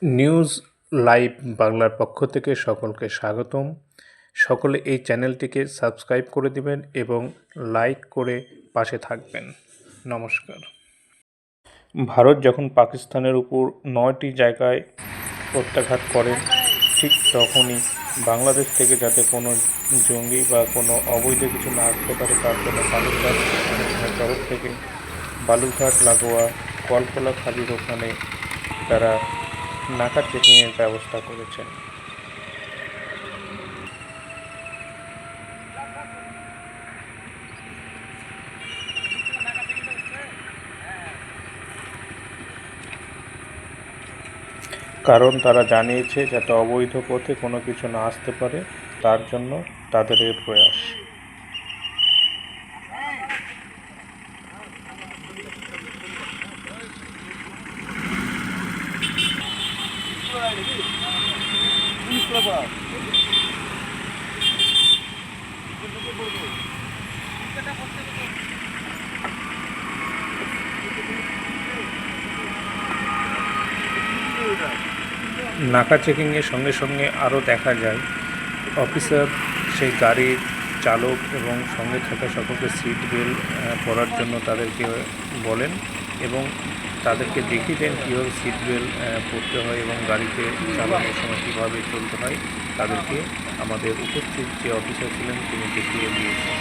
News live বাংলার পক্ষ থেকে সকলকে স্বাগতম। সকলে এই চ্যানেলটিকে সাবস্ক্রাইব করে দিবেন এবং লাইক করে পাশে থাকবেন। নমস্কার। ভারত যখন পাকিস্তানের উপর 9টি জায়গায় প্রত্যাঘাত করে, ঠিক তখনই বাংলাদেশ থেকে যাতে কোনো জঙ্গি বা কোনো অবৈধ কিছু না আসতে পারে তার জন্য বালুরঘাট তরফ থেকে বালুরঘাট লাগোয়া কলকলা খাদির ওখানে তারা নাকা চেকিংয়ের ব্যবস্থা করেছেন। কারণ তারা জানিয়েছে যাতে অবৈধ পথে কোনো কিছু না আসতে পারে, তার জন্য তাদের এই প্রয়াস। নাকা চেকিংয়ের সঙ্গে সঙ্গে আরও দেখা যায় অফিসার সেই গাড়ির চালক এবং সঙ্গে থাকা সকলকে সিট বেল্ট পরার জন্য তাদেরকে বলেন এবং তাদেরকে দেখিয়ে দেন কীভাবে সিট বেল্ট পরতে হয় এবং গাড়িতে চালানোর সময় কীভাবে চলতে হয়। তাদেরকে আমাদের উপস্থিত যে অফিসার ছিলেন তিনি দেখিয়ে দিয়েছেন।